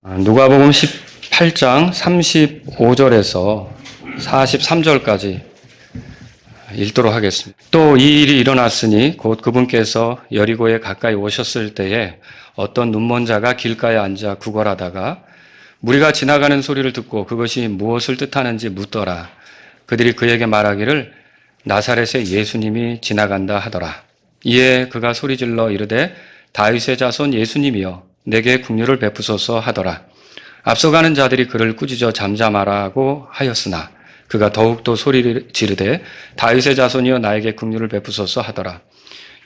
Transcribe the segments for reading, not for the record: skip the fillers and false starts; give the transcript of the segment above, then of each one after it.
누가복음 18장 35절에서 43절까지 읽도록 하겠습니다. 또 이 일이 일어났으니 곧 그분께서 여리고에 가까이 오셨을 때에 어떤 눈먼 자가 길가에 앉아 구걸하다가 무리가 지나가는 소리를 듣고 그것이 무엇을 뜻하는지 묻더라. 그들이 그에게 말하기를 나사렛의 예수님이 지나간다 하더라. 이에 그가 소리질러 이르되 다윗의 자손 예수님이여 내게 긍휼을 베푸소서 하더라. 앞서가는 자들이 그를 꾸짖어 잠잠하라고 하였으나 그가 더욱더 소리를 지르되 다윗의 자손이여 나에게 긍휼을 베푸소서 하더라.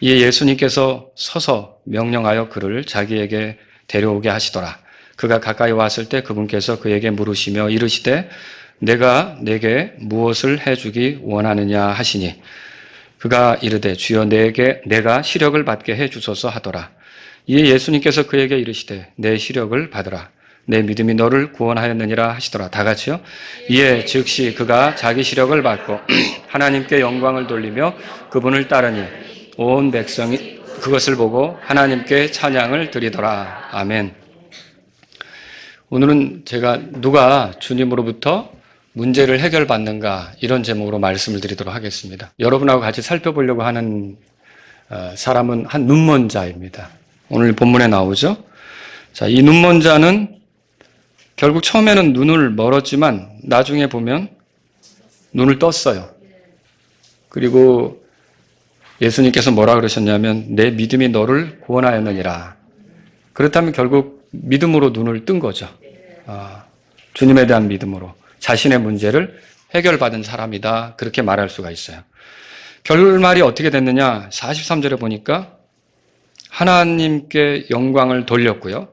이에 예수님께서 서서 명령하여 그를 자기에게 데려오게 하시더라. 그가 가까이 왔을 때 그분께서 그에게 물으시며 이르시되 내가 내게 무엇을 해주기 원하느냐 하시니 그가 이르되 주여 내가 시력을 받게 해주소서 하더라. 이에 예수님께서 그에게 이르시되 내 시력을 받으라. 내 믿음이 너를 구원하였느니라 하시더라. 다 같이요. 이에 즉시 그가 자기 시력을 받고 하나님께 영광을 돌리며 그분을 따르니 온 백성이 그것을 보고 하나님께 찬양을 드리더라. 아멘. 오늘은 제가 누가 주님으로부터 문제를 해결받는가 이런 제목으로 말씀을 드리도록 하겠습니다. 여러분하고 같이 살펴보려고 하는 사람은 한 눈먼 자입니다. 오늘 본문에 나오죠. 자, 이 눈먼 자는 결국 처음에는 눈을 멀었지만 나중에 보면 눈을 떴어요. 그리고 예수님께서 뭐라 그러셨냐면 내 믿음이 너를 구원하였느니라. 그렇다면 결국 믿음으로 눈을 뜬 거죠. 주님에 대한 믿음으로 자신의 문제를 해결받은 사람이다. 그렇게 말할 수가 있어요. 결말이 어떻게 됐느냐? 43절에 보니까 하나님께 영광을 돌렸고요.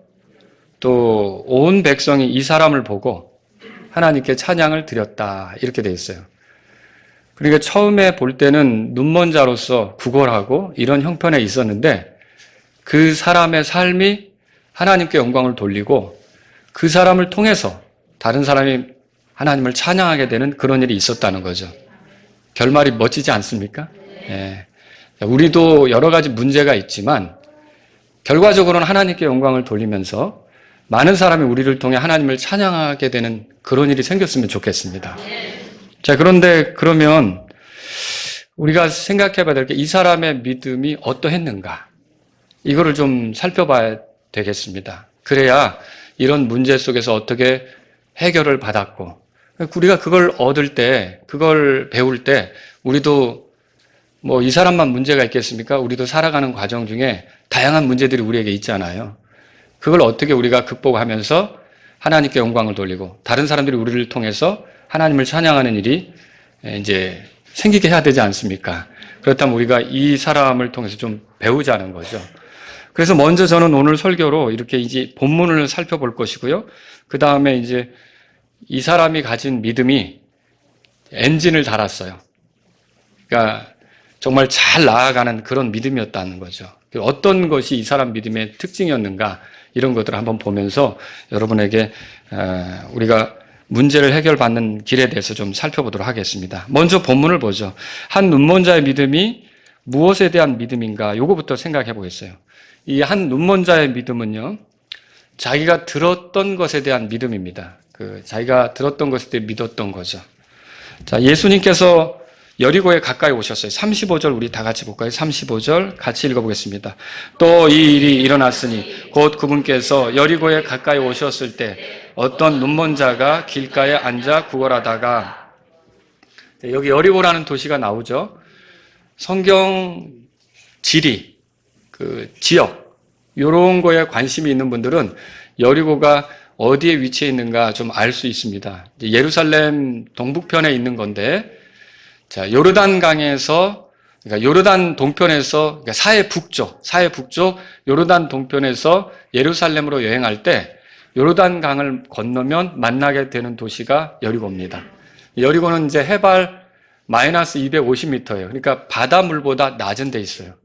또 온 백성이 이 사람을 보고 하나님께 찬양을 드렸다. 이렇게 돼 있어요. 그러니까 처음에 볼 때는 눈먼 자로서 구걸하고 이런 형편에 있었는데 그 사람의 삶이 하나님께 영광을 돌리고 그 사람을 통해서 다른 사람이 하나님을 찬양하게 되는 그런 일이 있었다는 거죠. 결말이 멋지지 않습니까? 예. 우리도 여러 가지 문제가 있지만 결과적으로는 하나님께 영광을 돌리면서 많은 사람이 우리를 통해 하나님을 찬양하게 되는 그런 일이 생겼으면 좋겠습니다. 자, 그런데 그러면 우리가 생각해 봐야 될 게 이 사람의 믿음이 어떠했는가? 이거를 좀 살펴봐야 되겠습니다. 그래야 이런 문제 속에서 어떻게 해결을 받았고 우리가 그걸 얻을 때, 그걸 배울 때 우리도 뭐 이 사람만 문제가 있겠습니까? 우리도 살아가는 과정 중에 다양한 문제들이 우리에게 있잖아요. 그걸 어떻게 우리가 극복하면서 하나님께 영광을 돌리고 다른 사람들이 우리를 통해서 하나님을 찬양하는 일이 이제 생기게 해야 되지 않습니까? 그렇다면 우리가 이 사람을 통해서 좀 배우자는 거죠. 그래서 먼저 저는 오늘 설교로 이렇게 이제 본문을 살펴볼 것이고요. 그 다음에 이제 이 사람이 가진 믿음이 엔진을 달았어요. 그러니까 정말 잘 나아가는 그런 믿음이었다는 거죠. 어떤 것이 이 사람 믿음의 특징이었는가 이런 것들을 한번 보면서 여러분에게 우리가 문제를 해결받는 길에 대해서 좀 살펴보도록 하겠습니다. 먼저 본문을 보죠. 한 눈먼 자의 믿음이 무엇에 대한 믿음인가 요거부터 생각해 보겠어요. 이 한 눈먼 자의 믿음은요. 자기가 들었던 것에 대한 믿음입니다. 자기가 들었던 것에 대해 믿었던 거죠. 자, 예수님께서 여리고에 가까이 오셨어요. 35절 우리 다 같이 볼까요? 35절 같이 읽어보겠습니다. 또 이 일이 일어났으니 곧 그분께서 여리고에 가까이 오셨을 때 어떤 눈먼 자가 길가에 앉아 구걸하다가 여기 여리고라는 도시가 나오죠. 성경 지리, 지역 이런 거에 관심이 있는 분들은 여리고가 어디에 위치해 있는가 좀 알 수 있습니다. 예루살렘 동북편에 있는 건데 자, 요르단강에서, 그러니까 요르단 동편에서, 그러니까 사해 북쪽, 요르단 동편에서 예루살렘으로 여행할 때, 요르단강을 건너면 만나게 되는 도시가 여리고입니다. 여리고는 이제 해발 마이너스 250m예요. 그러니까 바닷물보다 낮은 데 있어요.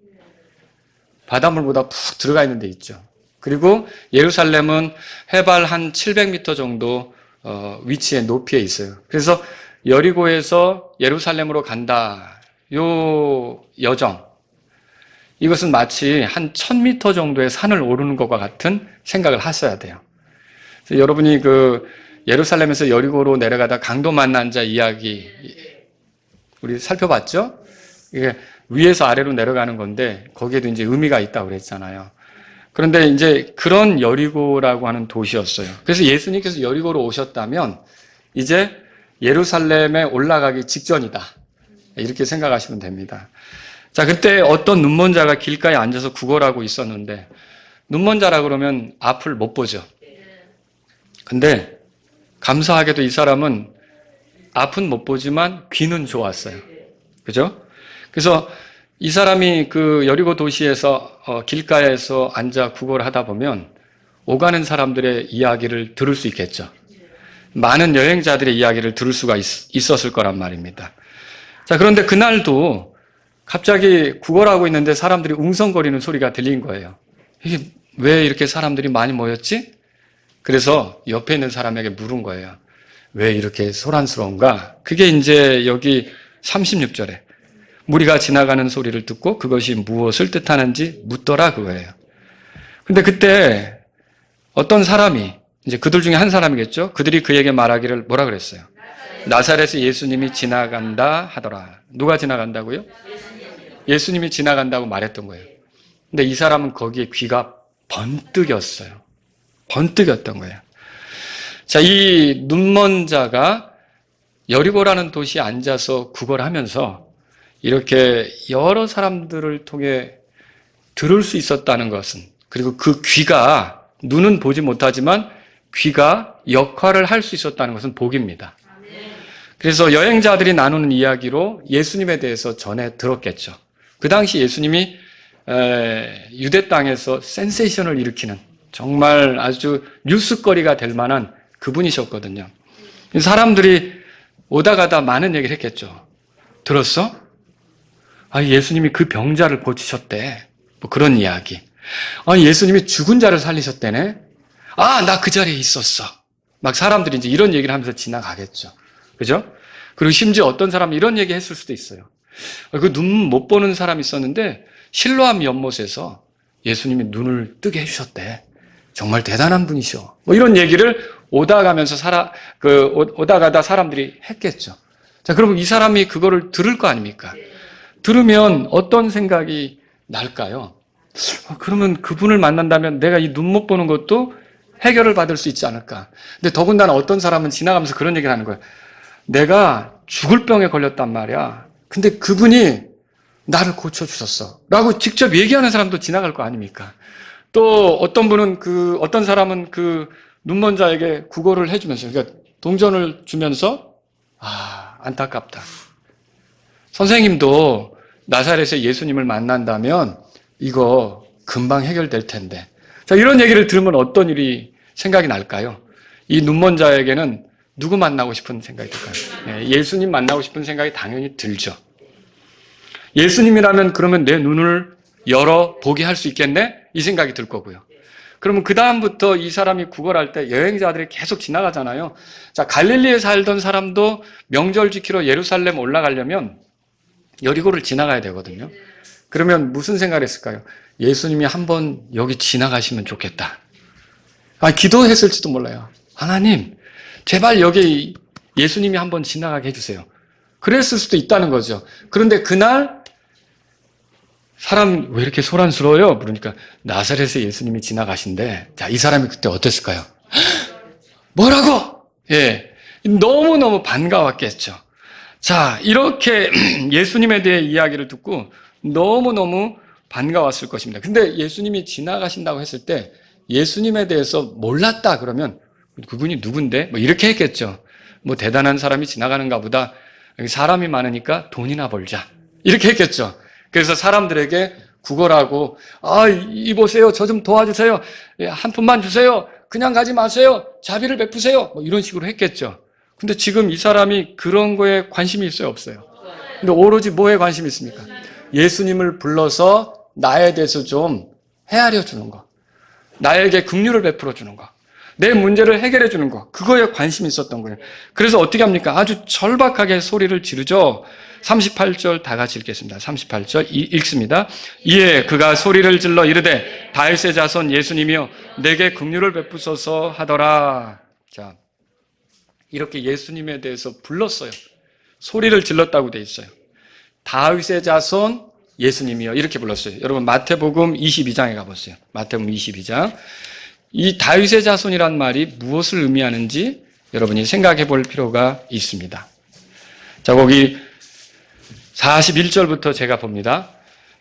바닷물보다 푹 들어가 있는 데 있죠. 그리고 예루살렘은 해발 한 700m 정도, 위치에 높이에 있어요. 그래서 여리고에서 예루살렘으로 간다. 요 여정. 이것은 마치 한 1000m 정도의 산을 오르는 것과 같은 생각을 하셔야 돼요. 여러분이 그 예루살렘에서 여리고로 내려가다 강도 만난 자 이야기 우리 살펴봤죠? 이게 위에서 아래로 내려가는 건데 거기에도 이제 의미가 있다고 그랬잖아요. 그런데 이제 그런 여리고라고 하는 도시였어요. 그래서 예수님께서 여리고로 오셨다면 이제 예루살렘에 올라가기 직전이다. 이렇게 생각하시면 됩니다. 자, 그때 어떤 눈먼 자가 길가에 앉아서 구걸하고 있었는데 눈먼 자라 그러면 앞을 못 보죠. 근데 감사하게도 이 사람은 앞은 못 보지만 귀는 좋았어요. 그죠? 그래서 이 사람이 그 여리고 도시에서 길가에서 앉아 구걸하다 보면 오가는 사람들의 이야기를 들을 수 있겠죠. 많은 여행자들의 이야기를 들을 수가 있었을 거란 말입니다. 자, 그런데 그날도 갑자기 구걸하고 있는데 사람들이 웅성거리는 소리가 들린 거예요. 이게 왜 이렇게 사람들이 많이 모였지? 그래서 옆에 있는 사람에게 물은 거예요. 왜 이렇게 소란스러운가? 그게 이제 여기 36절에 무리가 지나가는 소리를 듣고 그것이 무엇을 뜻하는지 묻더라 그거예요. 근데 그때 어떤 사람이 이제 그들 중에 한 사람이겠죠. 그들이 그에게 말하기를 뭐라 그랬어요? 나사렛에 예수님이 지나간다 하더라. 누가 지나간다고요? 예수님이 지나간다고 말했던 거예요. 근데 이 사람은 거기에 귀가 번뜩였어요. 번뜩였던 거예요. 자, 이 눈먼 자가 여리고라는 도시에 앉아서 구걸하면서 이렇게 여러 사람들을 통해 들을 수 있었다는 것은, 그리고 그 귀가, 눈은 보지 못하지만 귀가 역할을 할 수 있었다는 것은 복입니다. 그래서 여행자들이 나누는 이야기로 예수님에 대해서 전해 들었겠죠. 그 당시 예수님이 유대 땅에서 센세이션을 일으키는 정말 아주 뉴스거리가 될 만한 그분이셨거든요. 사람들이 오다 가다 많은 얘기를 했겠죠. 들었어? 아, 예수님이 그 병자를 고치셨대. 뭐 그런 이야기. 아, 예수님이 죽은 자를 살리셨대네. 아, 나 그 자리에 있었어. 막 사람들이 이제 이런 얘기를 하면서 지나가겠죠. 그죠? 그리고 심지어 어떤 사람이 이런 얘기 했을 수도 있어요. 그 눈 못 보는 사람이 있었는데 실로암 연못에서 예수님이 눈을 뜨게 해주셨대. 정말 대단한 분이셔. 뭐 이런 얘기를 오다 가면서 오다 가다 사람들이 했겠죠. 자, 그러면 이 사람이 그거를 들을 거 아닙니까? 들으면 어떤 생각이 날까요? 그러면 그분을 만난다면 내가 이 눈 못 보는 것도 해결을 받을 수 있지 않을까? 근데 더군다나 어떤 사람은 지나가면서 그런 얘기를 하는 거예요. 내가 죽을 병에 걸렸단 말이야. 근데 그분이 나를 고쳐주셨어. 라고 직접 얘기하는 사람도 지나갈 거 아닙니까? 또 어떤 분은 어떤 사람은 그 눈먼 자에게 구걸을 해주면서, 그러니까 동전을 주면서, 안타깝다. 선생님도 나사렛에 예수님을 만난다면 이거 금방 해결될 텐데. 자, 이런 얘기를 들으면 어떤 일이 생각이 날까요? 이 눈먼 자에게는 누구 만나고 싶은 생각이 들까요? 예수님 만나고 싶은 생각이 당연히 들죠. 예수님이라면 그러면 내 눈을 열어 보게 할 수 있겠네? 이 생각이 들 거고요. 그러면 그 다음부터 이 사람이 구걸할 때 여행자들이 계속 지나가잖아요. 자, 갈릴리에 살던 사람도 명절 지키러 예루살렘 올라가려면 여리고를 지나가야 되거든요. 그러면 무슨 생각을 했을까요? 예수님이 한번 여기 지나가시면 좋겠다. 기도했을지도 몰라요. 하나님, 제발 여기 예수님이 한번 지나가게 해주세요. 그랬을 수도 있다는 거죠. 그런데 그날 사람 왜 이렇게 소란스러워요? 그러니까 나사렛에 예수님이 지나가신대. 자, 이 사람이 그때 어땠을까요? 뭐라고? 예, 너무너무 반가웠겠죠. 자, 이렇게 예수님에 대해 이야기를 듣고 너무너무 반가웠을 것입니다. 근데 예수님이 지나가신다고 했을 때 예수님에 대해서 몰랐다 그러면 그분이 누군데? 뭐 이렇게 했겠죠. 뭐 대단한 사람이 지나가는가 보다. 사람이 많으니까 돈이나 벌자. 이렇게 했겠죠. 그래서 사람들에게 구걸하고, 이 보세요. 저 좀 도와주세요. 한 푼만 주세요. 그냥 가지 마세요. 자비를 베푸세요. 뭐 이런 식으로 했겠죠. 근데 지금 이 사람이 그런 거에 관심이 있어요? 없어요? 근데 오로지 뭐에 관심이 있습니까? 예수님을 불러서 나에 대해서 좀 헤아려 주는 거. 나에게 긍휼을 베풀어 주는 거. 내 문제를 해결해 주는 거, 그거에 관심이 있었던 거예요. 그래서 어떻게 합니까? 아주 절박하게 소리를 지르죠. 38절 다 같이 읽겠습니다. 38절 읽습니다. 이에 그가 소리를 질러 이르되 다윗의 자손 예수님이여 내게 긍휼을 베푸소서 하더라. 자, 이렇게 예수님에 대해서 불렀어요. 소리를 질렀다고 돼 있어요. 다윗의 자손 예수님이요 이렇게 불렀어요. 여러분 마태복음 22장에 가보세요. 마태복음 22장. 이 다윗의 자손이란 말이 무엇을 의미하는지 여러분이 생각해 볼 필요가 있습니다. 자, 거기 41절부터 제가 봅니다.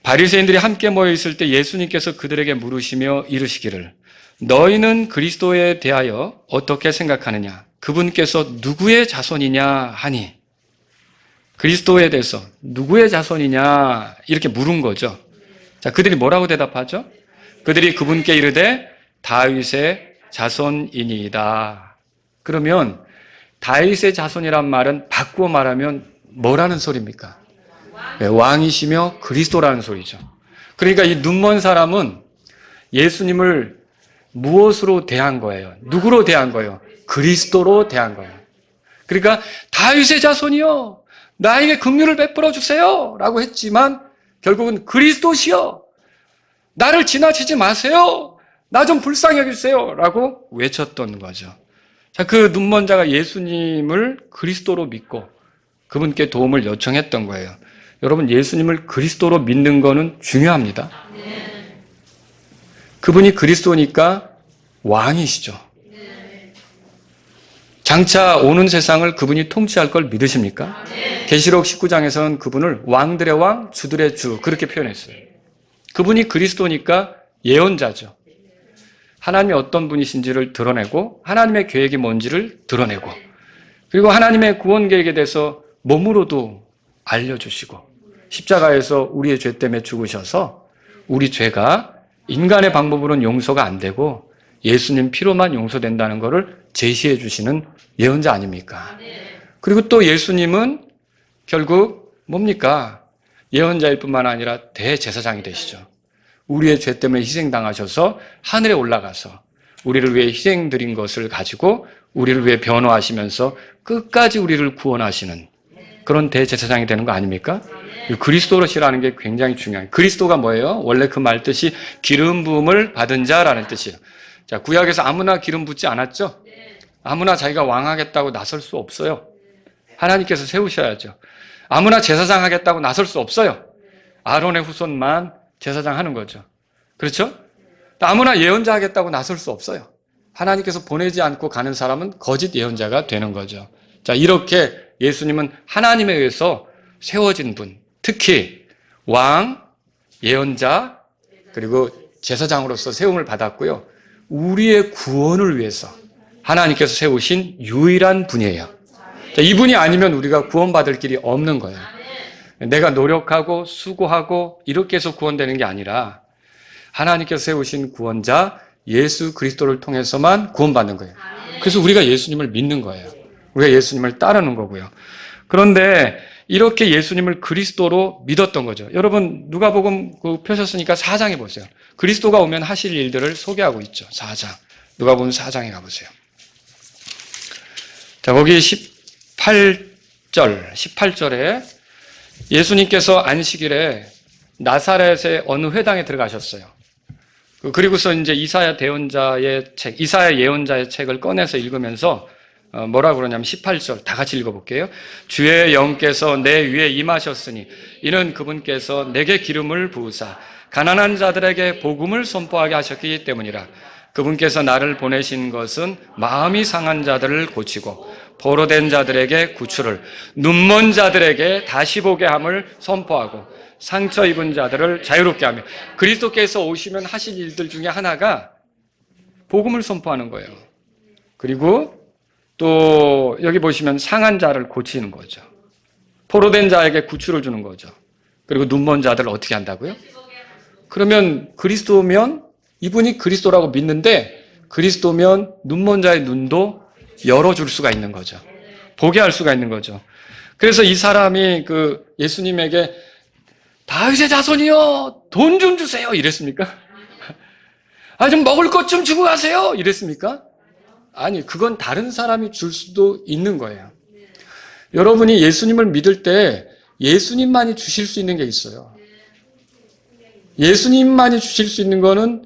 바리새인들이 함께 모여 있을 때 예수님께서 그들에게 물으시며 이르시기를 너희는 그리스도에 대하여 어떻게 생각하느냐? 그분께서 누구의 자손이냐 하니 그리스도에 대해서 누구의 자손이냐 이렇게 물은 거죠. 자, 그들이 뭐라고 대답하죠? 그들이 그분께 이르되 다윗의 자손이니이다. 그러면 다윗의 자손이란 말은 바꾸어 말하면 뭐라는 소리입니까? 네, 왕이시며 그리스도라는 소리죠. 그러니까 이 눈먼 사람은 예수님을 무엇으로 대한 거예요? 누구로 대한 거예요? 그리스도로 대한 거예요. 그러니까 다윗의 자손이요 나에게 긍휼을 베풀어 주세요 라고 했지만 결국은 그리스도시여 나를 지나치지 마세요. 나 좀 불쌍히 여기주세요 라고 외쳤던 거죠. 자, 그 눈먼 자가 예수님을 그리스도로 믿고 그분께 도움을 요청했던 거예요. 여러분 예수님을 그리스도로 믿는 거는 중요합니다. 그분이 그리스도니까 왕이시죠. 장차 오는 세상을 그분이 통치할 걸 믿으십니까? 계시록 19장에서는 그분을 왕들의 왕, 주들의 주 그렇게 표현했어요. 그분이 그리스도니까 예언자죠. 하나님이 어떤 분이신지를 드러내고 하나님의 계획이 뭔지를 드러내고 그리고 하나님의 구원 계획에 대해서 몸으로도 알려주시고 십자가에서 우리의 죄 때문에 죽으셔서 우리 죄가 인간의 방법으로는 용서가 안 되고 예수님 피로만 용서된다는 것을 제시해 주시는 예언자 아닙니까? 그리고 또 예수님은 결국 뭡니까? 예언자일 뿐만 아니라 대제사장이 되시죠. 우리의 죄 때문에 희생당하셔서 하늘에 올라가서 우리를 위해 희생드린 것을 가지고 우리를 위해 변호하시면서 끝까지 우리를 구원하시는 그런 대제사장이 되는 거 아닙니까? 그리스도로시라는 게 굉장히 중요해요. 그리스도가 뭐예요? 원래 그 말 뜻이 기름 부음을 받은 자라는 뜻이에요. 자, 구약에서 아무나 기름 붓지 않았죠? 아무나 자기가 왕하겠다고 나설 수 없어요. 하나님께서 세우셔야죠. 아무나 제사장 하겠다고 나설 수 없어요. 아론의 후손만 제사장 하는 거죠. 그렇죠? 아무나 예언자 하겠다고 나설 수 없어요. 하나님께서 보내지 않고 가는 사람은 거짓 예언자가 되는 거죠. 자, 이렇게 예수님은 하나님에 의해서 세워진 분, 특히 왕, 예언자, 그리고 제사장으로서 세움을 받았고요. 우리의 구원을 위해서 하나님께서 세우신 유일한 분이에요. 자, 이분이 아니면 우리가 구원받을 길이 없는 거예요. 내가 노력하고 수고하고 이렇게 해서 구원되는 게 아니라 하나님께서 세우신 구원자 예수 그리스도를 통해서만 구원받는 거예요. 그래서 우리가 예수님을 믿는 거예요. 우리가 예수님을 따르는 거고요. 그런데 이렇게 예수님을 그리스도로 믿었던 거죠. 여러분 누가복음 펴셨으니까 4장에 보세요. 그리스도가 오면 하실 일들을 소개하고 있죠. 4장. 누가복음 4장에 가보세요. 자, 거기 18절에 예수님께서 안식일에 나사렛의 어느 회당에 들어가셨어요. 그리고서 이제 이사야 예언자의 책을 꺼내서 읽으면서 뭐라 그러냐면 18절 다 같이 읽어볼게요. 주의 영께서 내 위에 임하셨으니 이는 그분께서 내게 기름을 부으사 가난한 자들에게 복음을 선포하게 하셨기 때문이라. 그분께서 나를 보내신 것은 마음이 상한 자들을 고치고 포로된 자들에게 구출을, 눈먼 자들에게 다시 보게 함을 선포하고 상처 입은 자들을 자유롭게 하며. 그리스도께서 오시면 하실 일들 중에 하나가 복음을 선포하는 거예요. 그리고 또 여기 보시면 상한 자를 고치는 거죠. 포로된 자에게 구출을 주는 거죠. 그리고 눈먼 자들을 어떻게 한다고요? 그러면 그리스도면 이분이 그리스도라고 믿는데 그리스도면 눈먼 자의 눈도 열어줄 수가 있는 거죠. 보게 할 수가 있는 거죠. 그래서 이 사람이 그 예수님에게 다윗의 자손이요 돈 좀 주세요 이랬습니까? 좀 먹을 것 좀 주고 가세요 이랬습니까? 아니, 그건 다른 사람이 줄 수도 있는 거예요. 여러분이 예수님을 믿을 때 예수님만이 주실 수 있는 게 있어요. 예수님만이 주실 수 있는 거는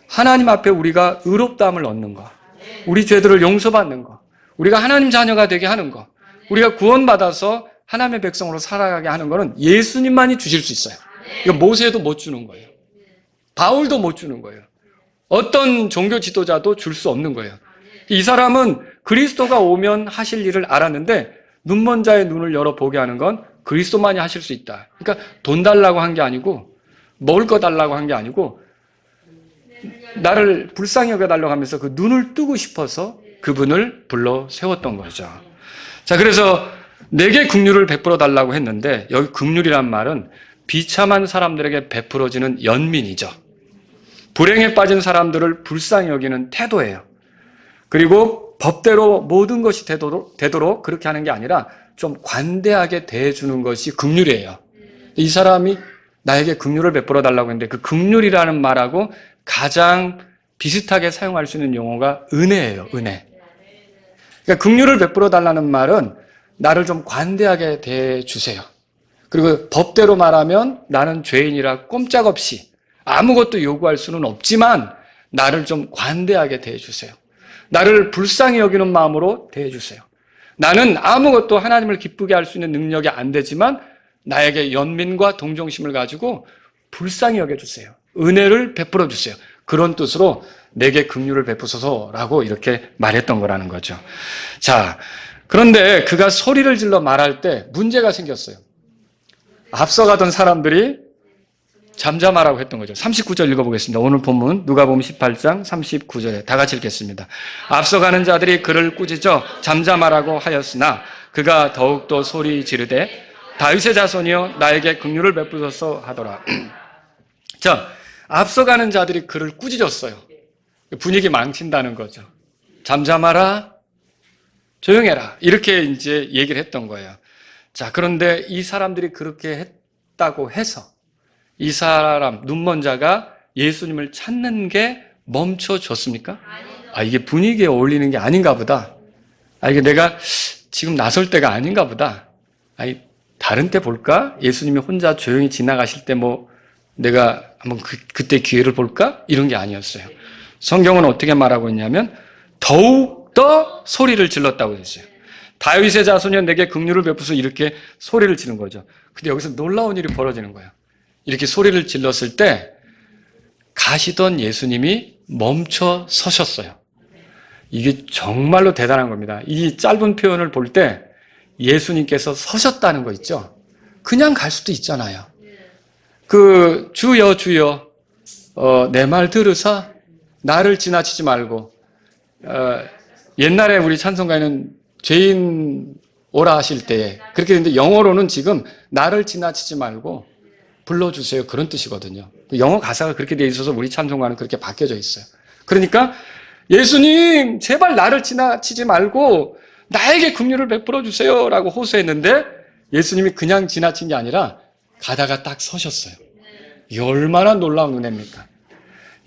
하나님 앞에 우리가 의롭다함을 얻는 거, 우리 죄들을 용서받는 거, 우리가 하나님 자녀가 되게 하는 거, 우리가 구원받아서 하나님의 백성으로 살아가게 하는 거는 예수님만이 주실 수 있어요. 이거 모세도 못 주는 거예요. 바울도 못 주는 거예요. 어떤 종교 지도자도 줄 수 없는 거예요. 이 사람은 그리스도가 오면 하실 일을 알았는데 눈먼 자의 눈을 열어보게 하는 건 그리스도만이 하실 수 있다. 그러니까 돈 달라고 한 게 아니고 먹을 거 달라고 한 게 아니고 나를 불쌍히 여겨달라고 하면서 그 눈을 뜨고 싶어서 그분을 불러 세웠던 거죠. 자, 그래서 내게 긍휼을 베풀어 달라고 했는데 여기 긍휼이란 말은 비참한 사람들에게 베풀어지는 연민이죠. 불행에 빠진 사람들을 불쌍히 여기는 태도예요. 그리고 법대로 모든 것이 되도록 그렇게 하는 게 아니라 좀 관대하게 대해주는 것이 긍휼이에요. 이 사람이 나에게 긍휼을 베풀어 달라고 했는데 그 긍휼이라는 말하고 가장 비슷하게 사용할 수 있는 용어가 은혜예요. 은혜. 그러니까 긍휼을 베풀어 달라는 말은 나를 좀 관대하게 대해주세요. 그리고 법대로 말하면 나는 죄인이라 꼼짝없이 아무것도 요구할 수는 없지만 나를 좀 관대하게 대해주세요. 나를 불쌍히 여기는 마음으로 대해주세요. 나는 아무것도 하나님을 기쁘게 할 수 있는 능력이 안 되지만 나에게 연민과 동정심을 가지고 불쌍히 여겨주세요. 은혜를 베풀어 주세요. 그런 뜻으로 내게 긍휼을 베푸소서라고 이렇게 말했던 거라는 거죠. 자, 그런데 그가 소리를 질러 말할 때 문제가 생겼어요. 앞서가던 사람들이 잠잠하라고 했던 거죠. 39절 읽어보겠습니다. 오늘 본문 누가복음 18장 39절에 다 같이 읽겠습니다. 앞서가는 자들이 그를 꾸짖어 잠잠하라고 하였으나 그가 더욱더 소리 지르되 다윗의 자손이여 나에게 긍휼을 베푸소서 하더라. 자, 앞서가는 자들이 그를 꾸짖었어요. 분위기 망친다는 거죠. 잠잠하라, 조용해라 이렇게 이제 얘기를 했던 거예요. 자, 그런데 이 사람들이 그렇게 했다고 해서 이 사람 눈먼 자가 예수님을 찾는 게 멈춰졌습니까? 아, 이게 분위기에 어울리는 게 아닌가 보다. 아, 이게 내가 지금 나설 때가 아닌가 보다. 아니, 다른 때 볼까? 예수님이 혼자 조용히 지나가실 때 뭐 내가 한번 그때 기회를 볼까? 이런 게 아니었어요. 성경은 어떻게 말하고 있냐면 더욱더 소리를 질렀다고 했어요. 다윗의 자손이여 내게 긍휼을 베푸소 이렇게 소리를 지른 거죠. 근데 여기서 놀라운 일이 벌어지는 거예요. 이렇게 소리를 질렀을 때 가시던 예수님이 멈춰 서셨어요. 이게 정말로 대단한 겁니다. 이 짧은 표현을 볼 때 예수님께서 서셨다는 거 있죠? 그냥 갈 수도 있잖아요. 주여 주여 내 말 들으사 나를 지나치지 말고 옛날에 우리 찬송가에는 죄인 오라 하실 때에 그렇게 했는데 영어로는 지금 나를 지나치지 말고 불러주세요 그런 뜻이거든요. 영어 가사가 그렇게 돼 있어서 우리 찬송가는 그렇게 바뀌어져 있어요. 그러니까 예수님 제발 나를 지나치지 말고 나에게 긍휼을 베풀어 주세요 라고 호소했는데 예수님이 그냥 지나친 게 아니라 가다가 딱 서셨어요. 이 얼마나 놀라운 은혜입니까?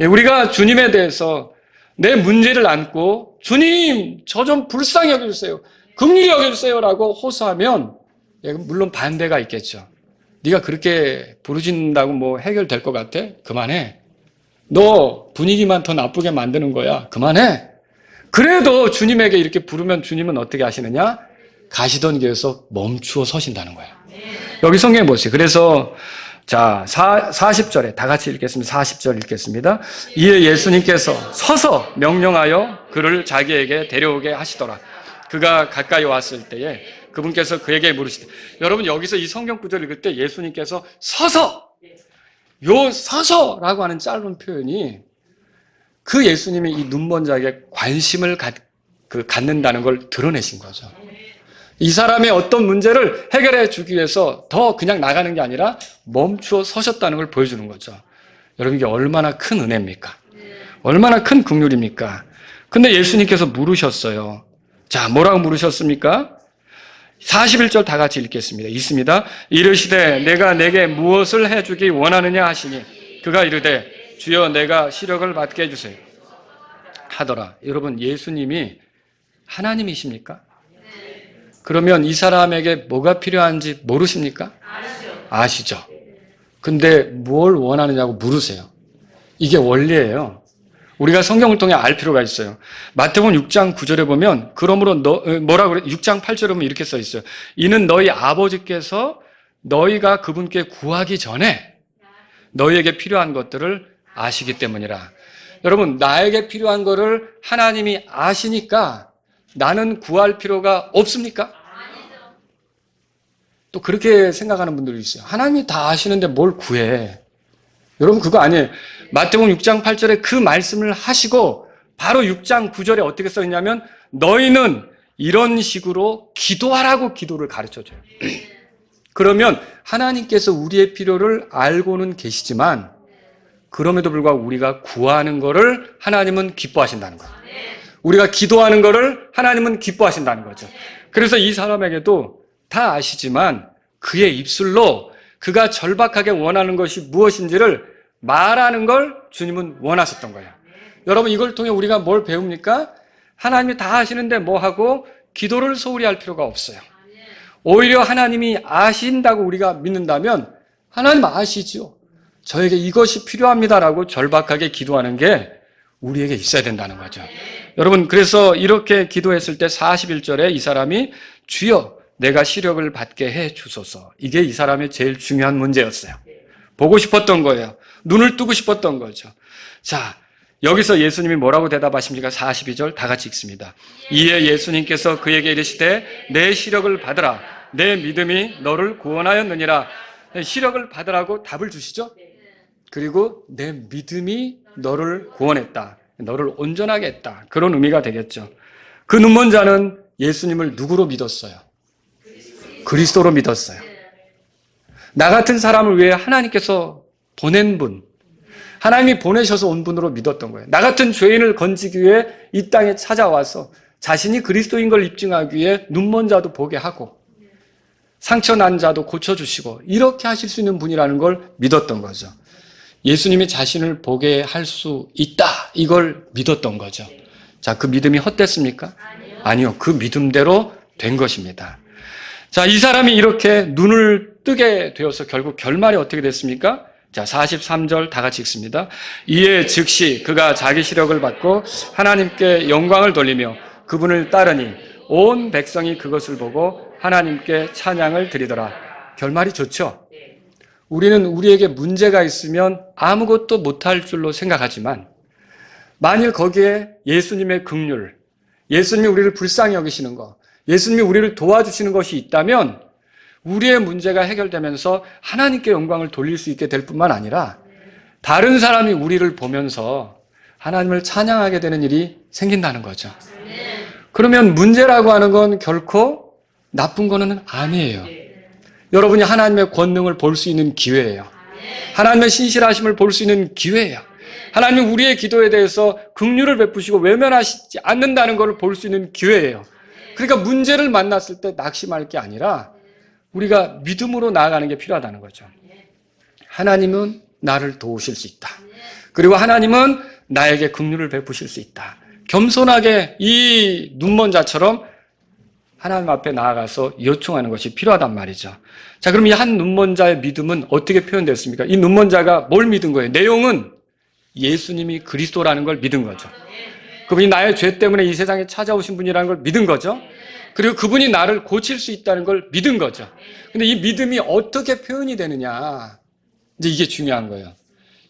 우리가 주님에 대해서 내 문제를 안고 주님 저 좀 불쌍히 여겨주세요. 긍휼히 여겨주세요 라고 호소하면 물론 반대가 있겠죠. 네가 그렇게 부르짖는다고 뭐 해결될 것 같아? 그만해. 너 분위기만 더 나쁘게 만드는 거야. 그만해. 그래도 주님에게 이렇게 부르면 주님은 어떻게 하시느냐? 가시던 길에서 멈추어 서신다는 거예요. 여기 성경에 보세요. 그래서 자 40절에 다 같이 읽겠습니다. 40절 읽겠습니다. 이에 예수님께서 서서 명령하여 그를 자기에게 데려오게 하시더라. 그가 가까이 왔을 때에 그분께서 그에게 물으시되 여러분 여기서 이 성경 구절 읽을 때 예수님께서 서서 요 서서라고 하는 짧은 표현이 그 예수님이 이 눈먼 자에게 관심을 갖는다는 걸 드러내신 거죠. 이 사람의 어떤 문제를 해결해 주기 위해서 더 그냥 나가는 게 아니라 멈추어 서셨다는 걸 보여주는 거죠. 여러분 이게 얼마나 큰 은혜입니까? 얼마나 큰 긍휼입니까? 근데 예수님께서 물으셨어요. 자, 뭐라고 물으셨습니까? 41절 다 같이 읽겠습니다. 있습니다. 이르시되 내가 내게 무엇을 해주기 원하느냐 하시니 그가 이르되 주여 내가 시력을 받게 해주세요 하더라. 여러분 예수님이 하나님이십니까? 그러면 이 사람에게 뭐가 필요한지 모르십니까? 아시죠? 근데 뭘 원하느냐고 물으세요. 이게 원리예요. 우리가 성경을 통해 알 필요가 있어요. 마태복음 6장 9절에 보면 그러므로 뭐라 그래? 6장 8절에 보면 이렇게 써 있어요. 이는 너희 아버지께서 너희가 그분께 구하기 전에 너희에게 필요한 것들을 아시기 때문이라. 여러분, 나에게 필요한 것을 하나님이 아시니까 나는 구할 필요가 없습니까? 또 그렇게 생각하는 분들이 있어요. 하나님이 다 아시는데 뭘 구해? 여러분, 그거 아니에요. 마태복음 6장 8절에 그 말씀을 하시고 바로 6장 9절에 어떻게 써 있냐면 너희는 이런 식으로 기도하라고 기도를 가르쳐줘요. 그러면 하나님께서 우리의 필요를 알고는 계시지만 그럼에도 불구하고 우리가 구하는 거를 하나님은 기뻐하신다는 거예요. 우리가 기도하는 거를 하나님은 기뻐하신다는 거죠. 그래서 이 사람에게도 다 아시지만 그의 입술로 그가 절박하게 원하는 것이 무엇인지를 말하는 걸 주님은 원하셨던 거예요. 여러분, 이걸 통해 우리가 뭘 배웁니까? 하나님이 다 아시는데 뭐 하고 기도를 소홀히 할 필요가 없어요. 오히려 하나님이 아신다고 우리가 믿는다면 하나님 아시죠. 저에게 이것이 필요합니다라고 절박하게 기도하는 게 우리에게 있어야 된다는 거죠. 여러분, 그래서 이렇게 기도했을 때 41절에 이 사람이 주여 내가 시력을 받게 해 주소서. 이게 이 사람의 제일 중요한 문제였어요. 보고 싶었던 거예요. 눈을 뜨고 싶었던 거죠. 자, 여기서 예수님이 뭐라고 대답하십니까? 42절 다 같이 읽습니다. 이에 예수님께서 그에게 이르시되 내 시력을 받으라. 내 믿음이 너를 구원하였느니라. 시력을 받으라고 답을 주시죠. 그리고 내 믿음이 너를 구원했다. 너를 온전하게 했다. 그런 의미가 되겠죠. 그 눈먼 자는 예수님을 누구로 믿었어요? 그리스도로 믿었어요. 나 같은 사람을 위해 하나님께서 보낸 분, 하나님이 보내셔서 온 분으로 믿었던 거예요. 나 같은 죄인을 건지기 위해 이 땅에 찾아와서 자신이 그리스도인 걸 입증하기 위해 눈먼 자도 보게 하고 상처 난 자도 고쳐주시고 이렇게 하실 수 있는 분이라는 걸 믿었던 거죠. 예수님이 자신을 보게 할 수 있다, 이걸 믿었던 거죠. 자, 그 믿음이 헛됐습니까? 아니요. 그 믿음대로 된 것입니다. 자, 이 사람이 이렇게 눈을 뜨게 되어서 결국 결말이 어떻게 됐습니까? 자, 43절 다 같이 읽습니다. 이에 즉시 그가 자기 시력을 받고 하나님께 영광을 돌리며 그분을 따르니 온 백성이 그것을 보고 하나님께 찬양을 드리더라. 결말이 좋죠? 우리는 우리에게 문제가 있으면 아무것도 못할 줄로 생각하지만 만일 거기에 예수님의 긍휼, 예수님이 우리를 불쌍히 여기시는 것, 예수님이 우리를 도와주시는 것이 있다면 우리의 문제가 해결되면서 하나님께 영광을 돌릴 수 있게 될 뿐만 아니라 다른 사람이 우리를 보면서 하나님을 찬양하게 되는 일이 생긴다는 거죠. 그러면 문제라고 하는 건 결코 나쁜 거는 아니에요. 여러분이 하나님의 권능을 볼 수 있는 기회예요. 하나님의 신실하심을 볼 수 있는 기회예요. 하나님은 우리의 기도에 대해서 긍휼을 베푸시고 외면하시지 않는다는 것을 볼 수 있는 기회예요. 그러니까 문제를 만났을 때 낙심할 게 아니라 우리가 믿음으로 나아가는 게 필요하다는 거죠. 하나님은 나를 도우실 수 있다. 그리고 하나님은 나에게 긍휼을 베푸실 수 있다. 겸손하게 이 눈먼 자처럼 하나님 앞에 나아가서 요청하는 것이 필요하단 말이죠. 자, 그럼 이 한 눈먼 자의 믿음은 어떻게 표현됐습니까? 이 눈먼 자가 뭘 믿은 거예요? 내용은 예수님이 그리스도라는 걸 믿은 거죠. 그분이 나의 죄 때문에 이 세상에 찾아오신 분이라는 걸 믿은 거죠. 그리고 그분이 나를 고칠 수 있다는 걸 믿은 거죠. 근데 이 믿음이 어떻게 표현이 되느냐, 이제 이게 중요한 거예요.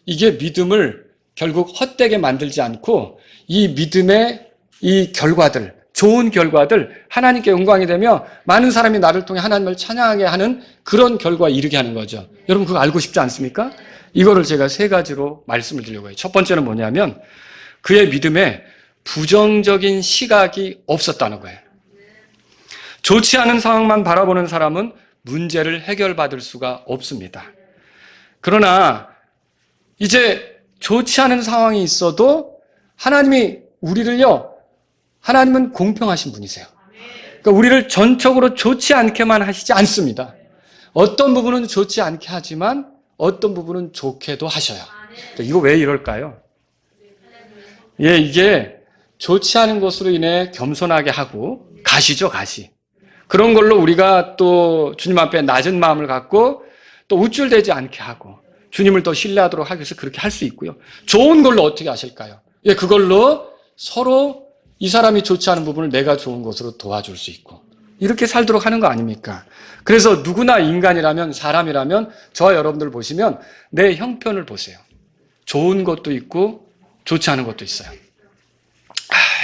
이게 믿음을 결국 헛되게 만들지 않고 이 믿음의 이 결과들, 좋은 결과들, 하나님께 영광이 되며 많은 사람이 나를 통해 하나님을 찬양하게 하는 그런 결과에 이르게 하는 거죠. 여러분 그거 알고 싶지 않습니까? 이거를 제가 세 가지로 말씀을 드리려고 해요. 첫 번째는 뭐냐면 그의 믿음에 부정적인 시각이 없었다는 거예요. 좋지 않은 상황만 바라보는 사람은 문제를 해결받을 수가 없습니다. 그러나 이제 좋지 않은 상황이 있어도 하나님이 우리를요, 하나님은 공평하신 분이세요. 그러니까 우리를 전적으로 좋지 않게만 하시지 않습니다. 어떤 부분은 좋지 않게 하지만 어떤 부분은 좋게도 하셔요. 이거 왜 이럴까요? 예, 이게 좋지 않은 것으로 인해 겸손하게 하고, 가시죠, 가시. 그런 걸로 우리가 또 주님 앞에 낮은 마음을 갖고 또 우쭐대지 않게 하고 주님을 더 신뢰하도록 하기 위해서 그렇게 할 수 있고요. 좋은 걸로 어떻게 하실까요? 예, 그걸로 서로 이 사람이 좋지 않은 부분을 내가 좋은 것으로 도와줄 수 있고 이렇게 살도록 하는 거 아닙니까? 그래서 누구나 인간이라면, 사람이라면 저와 여러분들 보시면 내 형편을 보세요. 좋은 것도 있고 좋지 않은 것도 있어요.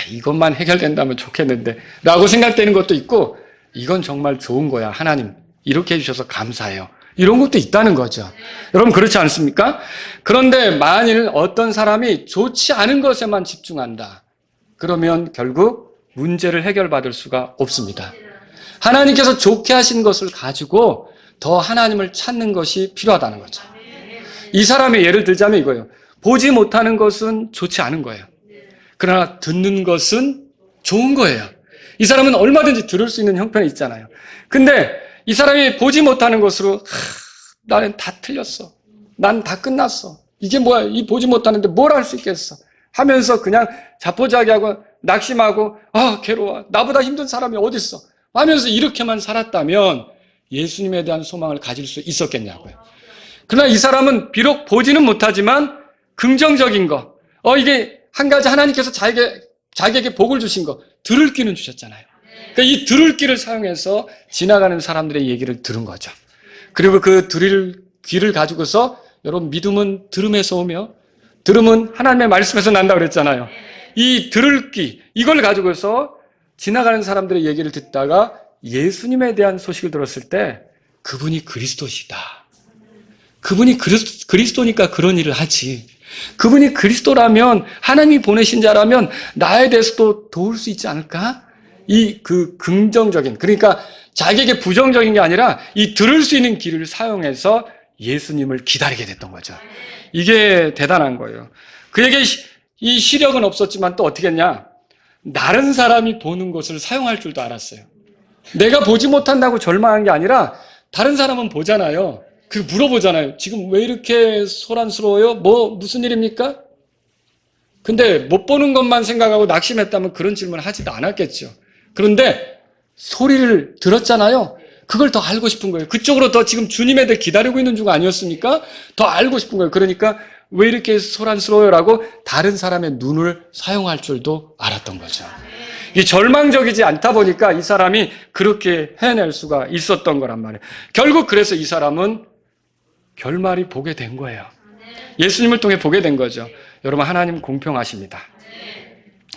이것만 해결된다면 좋겠는데 라고 생각되는 것도 있고, 이건 정말 좋은 거야, 하나님 이렇게 해주셔서 감사해요, 이런 것도 있다는 거죠. 여러분 그렇지 않습니까? 그런데 만일 어떤 사람이 좋지 않은 것에만 집중한다, 그러면 결국 문제를 해결받을 수가 없습니다. 하나님께서 좋게 하신 것을 가지고 더 하나님을 찾는 것이 필요하다는 거죠. 이 사람의 예를 들자면 이거예요. 보지 못하는 것은 좋지 않은 거예요. 그러나 듣는 것은 좋은 거예요. 이 사람은 얼마든지 들을 수 있는 형편이 있잖아요. 근데 이 사람이 보지 못하는 것으로 나는 다 틀렸어, 난 다 끝났어, 이게 뭐야, 이 보지 못하는데 뭘 할 수 있겠어 하면서 그냥 자포자기하고 낙심하고 괴로워, 나보다 힘든 사람이 어딨어 하면서 이렇게만 살았다면 예수님에 대한 소망을 가질 수 있었겠냐고요. 그러나 이 사람은 비록 보지는 못하지만 긍정적인 거, 이게 한 가지 하나님께서 자기에게 복을 주신 거, 들을 귀는 주셨잖아요. 그러니까 이 들을 귀를 사용해서 지나가는 사람들의 얘기를 들은 거죠. 그리고 그 들을 귀를 가지고서, 여러분 믿음은 들음에서 오며 들음은 하나님의 말씀에서 난다고 그랬잖아요. 이 들을 귀, 이걸 가지고서 지나가는 사람들의 얘기를 듣다가 예수님에 대한 소식을 들었을 때 그분이 그리스도시다, 그분이 그리스도니까 그런 일을 하지, 그분이 그리스도라면, 하나님이 보내신 자라면 나에 대해서도 도울 수 있지 않을까? 이 긍정적인, 그러니까 자기에게 부정적인 게 아니라 이 들을 수 있는 길을 사용해서 예수님을 기다리게 됐던 거죠. 이게 대단한 거예요. 그에게 이 시력은 없었지만 또 어떻게 했냐? 다른 사람이 보는 것을 사용할 줄도 알았어요. 내가 보지 못한다고 절망한 게 아니라 다른 사람은 보잖아요. 그 물어보잖아요. 지금 왜 이렇게 소란스러워요? 무슨 일입니까? 근데 못 보는 것만 생각하고 낙심했다면 그런 질문을 하지도 않았겠죠. 그런데 소리를 들었잖아요. 그걸 더 알고 싶은 거예요. 그쪽으로 더 지금 주님에 대해 기다리고 있는 중 아니었습니까? 더 알고 싶은 거예요. 그러니까 왜 이렇게 소란스러워요? 라고 다른 사람의 눈을 사용할 줄도 알았던 거죠. 이 절망적이지 않다 보니까 이 사람이 그렇게 해낼 수가 있었던 거란 말이에요. 결국 그래서 이 사람은 결말이 보게 된 거예요. 예수님을 통해 보게 된 거죠. 여러분, 하나님 공평하십니다.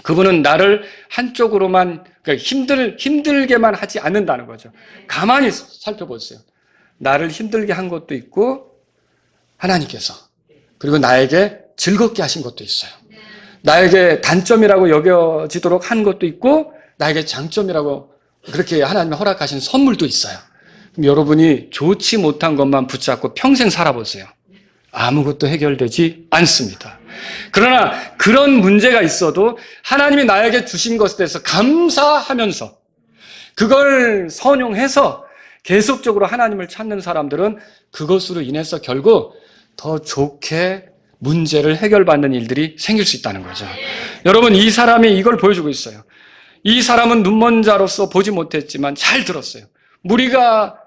그분은 나를 한쪽으로만, 그러니까 힘들게만 하지 않는다는 거죠. 가만히 살펴보세요. 나를 힘들게 한 것도 있고 하나님께서, 그리고 나에게 즐겁게 하신 것도 있어요. 나에게 단점이라고 여겨지도록 한 것도 있고 나에게 장점이라고 그렇게 하나님이 허락하신 선물도 있어요. 그럼 여러분이 좋지 못한 것만 붙잡고 평생 살아보세요. 아무것도 해결되지 않습니다. 그러나 그런 문제가 있어도 하나님이 나에게 주신 것에 대해서 감사하면서 그걸 선용해서 계속적으로 하나님을 찾는 사람들은 그것으로 인해서 결국 더 좋게 문제를 해결받는 일들이 생길 수 있다는 거죠. 여러분, 이 사람이 이걸 보여주고 있어요. 이 사람은 눈먼 자로서 보지 못했지만 잘 들었어요. 무리가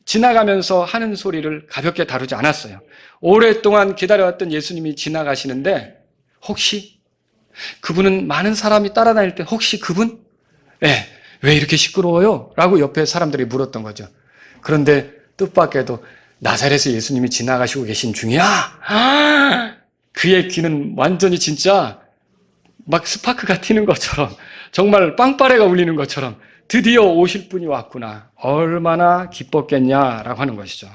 지나가면서 하는 소리를 가볍게 다루지 않았어요. 오랫동안 기다려왔던 예수님이 지나가시는데 혹시 그분은 많은 사람이 따라다닐 때 혹시 그분? 네, 왜 이렇게 시끄러워요? 라고 옆에 사람들이 물었던 거죠. 그런데 뜻밖에도 나사렛에 예수님이 지나가시고 계신 중이야. 그의 귀는 완전히 진짜 막 스파크가 튀는 것처럼, 정말 빵빠레가 울리는 것처럼 드디어 오실 분이 왔구나, 얼마나 기뻤겠냐라고 하는 것이죠.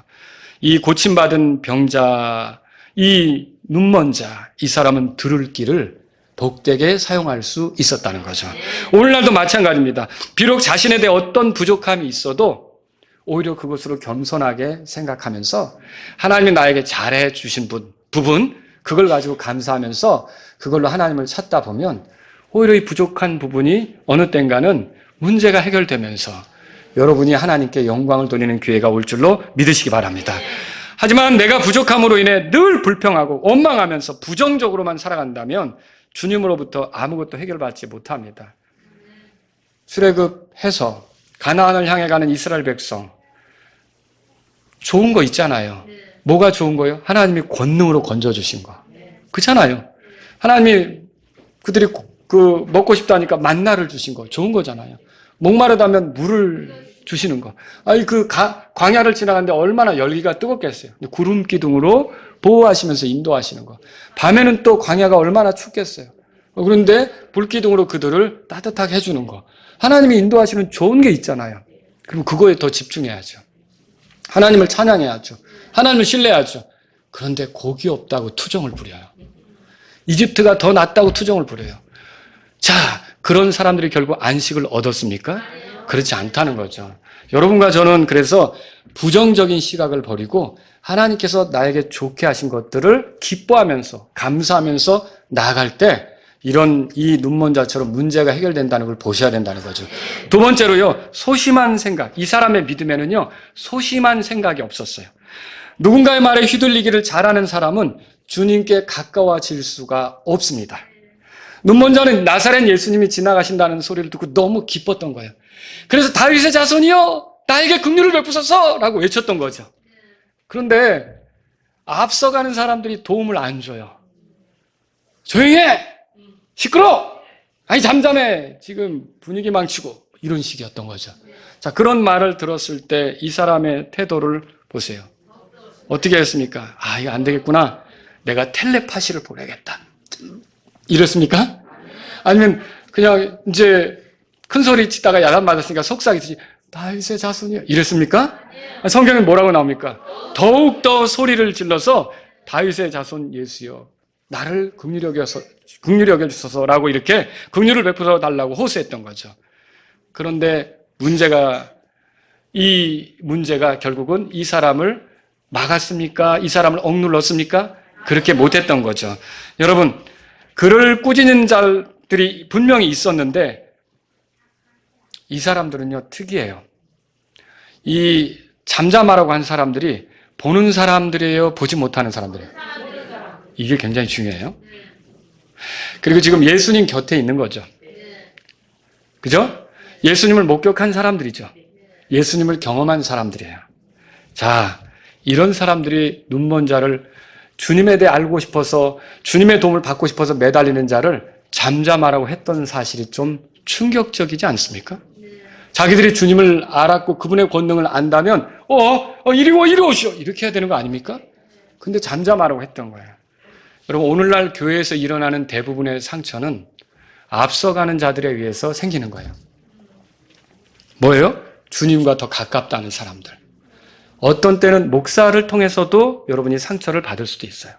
이 고침받은 병자, 이 눈먼 자, 이 사람은 들을 길을 복되게 사용할 수 있었다는 거죠. 오늘날도 마찬가지입니다. 비록 자신에 대해 어떤 부족함이 있어도 오히려 그것으로 겸손하게 생각하면서 하나님이 나에게 잘해 주신 부분, 그걸 가지고 감사하면서 그걸로 하나님을 찾다 보면 오히려 이 부족한 부분이 어느 땐가는 문제가 해결되면서 여러분이 하나님께 영광을 돌리는 기회가 올 줄로 믿으시기 바랍니다. 하지만 내가 부족함으로 인해 늘 불평하고 원망하면서 부정적으로만 살아간다면 주님으로부터 아무것도 해결받지 못합니다. 출애굽해서 가나안을 향해 가는 이스라엘 백성, 좋은 거 있잖아요. 뭐가 좋은 거예요? 하나님이 권능으로 건져주신 거. 그렇잖아요. 하나님이 그들이 먹고 싶다니까 만나를 주신 거. 좋은 거잖아요. 목마르다면 물을 주시는 거. 아니, 광야를 지나가는데 얼마나 열기가 뜨겁겠어요. 구름 기둥으로 보호하시면서 인도하시는 거. 밤에는 또 광야가 얼마나 춥겠어요. 그런데 불기둥으로 그들을 따뜻하게 해주는 거. 하나님이 인도하시는 좋은 게 있잖아요. 그럼 그거에 더 집중해야죠. 하나님을 찬양해야죠. 하나님을 신뢰해야죠. 그런데 고기 없다고 투정을 부려요. 이집트가 더 낫다고 투정을 부려요. 자, 그런 사람들이 결국 안식을 얻었습니까? 그렇지 않다는 거죠. 여러분과 저는 그래서 부정적인 시각을 버리고 하나님께서 나에게 좋게 하신 것들을 기뻐하면서 감사하면서 나아갈 때 이 눈먼 자처럼 문제가 해결된다는 걸 보셔야 된다는 거죠. 두 번째로요, 소심한 생각. 이 사람의 믿음에는요, 소심한 생각이 없었어요. 누군가의 말에 휘둘리기를 잘하는 사람은 주님께 가까워질 수가 없습니다. 눈먼 자는 나사렛 예수님이 지나가신다는 소리를 듣고 너무 기뻤던 거예요. 그래서 다윗의 자손이여 나에게 긍휼을 베푸소서 라고 외쳤던 거죠. 그런데 앞서가는 사람들이 도움을 안 줘요. 조용히 해! 시끄러! 아니 잠잠해! 지금 분위기 망치고 이런 식이었던 거죠. 자, 그런 말을 들었을 때 이 사람의 태도를 보세요. 어떻게 했습니까? 아, 이거 안 되겠구나. 내가 텔레파시를 보내겠다. 이랬습니까? 아니면 그냥 이제 큰 소리 치다가 야단 맞았으니까 속삭이듯이 다윗의 자손이요. 이랬습니까? 성경에 뭐라고 나옵니까? 더욱더 소리를 질러서 다윗의 자손 예수여 나를 긍휼히 여겨주소서라고 이렇게 긍휼을 베풀어 달라고 호소했던 거죠. 그런데 이 문제가 결국은 이 사람을 막았습니까? 이 사람을 억눌렀습니까? 그렇게 못했던 거죠. 여러분, 글을 꾸짖는 자들이 분명히 있었는데 이 사람들은요, 특이해요. 이 잠잠하라고 한 사람들이 보는 사람들이에요? 보지 못하는 사람들이에요? 이게 굉장히 중요해요. 그리고 지금 예수님 곁에 있는 거죠. 그죠? 예수님을 목격한 사람들이죠. 예수님을 경험한 사람들이에요. 자, 이런 사람들이 눈먼 자를 주님에 대해 알고 싶어서 주님의 도움을 받고 싶어서 매달리는 자를 잠잠하라고 했던 사실이 좀 충격적이지 않습니까? 자기들이 주님을 알았고 그분의 권능을 안다면 이리 오시오 이렇게 해야 되는 거 아닙니까? 근데 잠잠하라고 했던 거예요. 여러분, 오늘날 교회에서 일어나는 대부분의 상처는 앞서가는 자들에 의해서 생기는 거예요. 뭐예요? 주님과 더 가깝다는 사람들. 어떤 때는 목사를 통해서도 여러분이 상처를 받을 수도 있어요.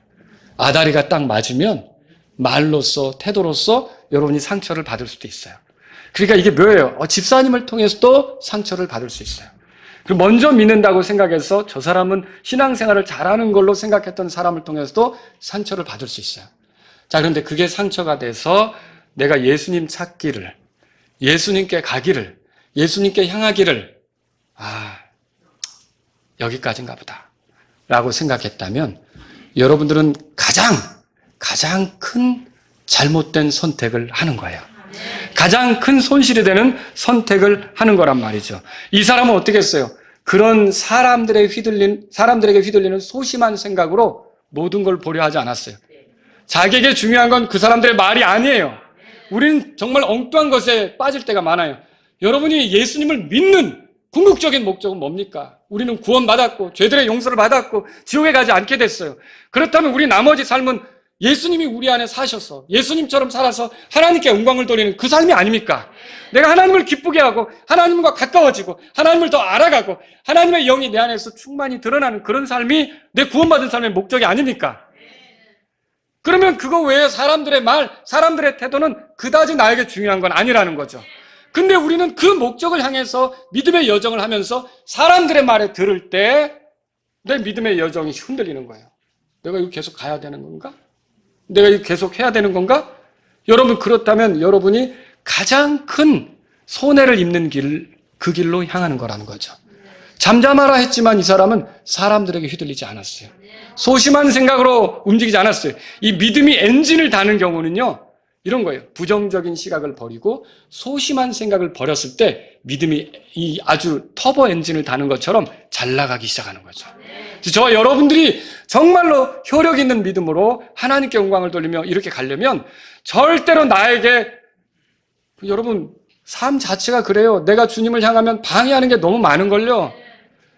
아다리가 딱 맞으면 말로써 태도로써 여러분이 상처를 받을 수도 있어요. 그러니까 이게 뭐예요? 집사님을 통해서도 상처를 받을 수 있어요. 그리고 먼저 믿는다고 생각해서 저 사람은 신앙생활을 잘하는 걸로 생각했던 사람을 통해서도 상처를 받을 수 있어요. 자, 그런데 그게 상처가 돼서 내가 예수님 찾기를, 예수님께 가기를, 예수님께 향하기를 여기까지인가 보다 라고 생각했다면 여러분들은 가장 큰 잘못된 선택을 하는 거예요. 가장 큰 손실이 되는 선택을 하는 거란 말이죠. 이 사람은 어떻게 했어요? 그런 사람들에게 휘둘리는 소심한 생각으로 모든 걸 보려 하지 않았어요. 자기에게 중요한 건 그 사람들의 말이 아니에요. 우리는 정말 엉뚱한 것에 빠질 때가 많아요. 여러분이 예수님을 믿는 궁극적인 목적은 뭡니까? 우리는 구원받았고 죄들의 용서를 받았고 지옥에 가지 않게 됐어요. 그렇다면 우리 나머지 삶은 예수님이 우리 안에 사셔서 예수님처럼 살아서 하나님께 영광을 돌리는 그 삶이 아닙니까? 내가 하나님을 기쁘게 하고 하나님과 가까워지고 하나님을 더 알아가고 하나님의 영이 내 안에서 충만히 드러나는 그런 삶이 내 구원받은 삶의 목적이 아닙니까? 그러면 그거 외에 사람들의 말, 사람들의 태도는 그다지 나에게 중요한 건 아니라는 거죠. 근데 우리는 그 목적을 향해서 믿음의 여정을 하면서 사람들의 말에 들을 때 내 믿음의 여정이 흔들리는 거예요. 내가 이거 계속 가야 되는 건가? 내가 이거 계속 해야 되는 건가? 여러분, 그렇다면 여러분이 가장 큰 손해를 입는 그 길로 향하는 거라는 거죠. 잠잠하라 했지만 이 사람은 사람들에게 휘둘리지 않았어요. 소심한 생각으로 움직이지 않았어요. 이 믿음이 엔진을 다는 경우는요, 이런 거예요. 부정적인 시각을 버리고 소심한 생각을 버렸을 때 믿음이 이 아주 터보 엔진을 다는 것처럼 잘 나가기 시작하는 거죠. 저와 여러분들이 정말로 효력 있는 믿음으로 하나님께 영광을 돌리며 이렇게 가려면 절대로 나에게, 여러분 삶 자체가 그래요. 내가 주님을 향하면 방해하는 게 너무 많은걸요.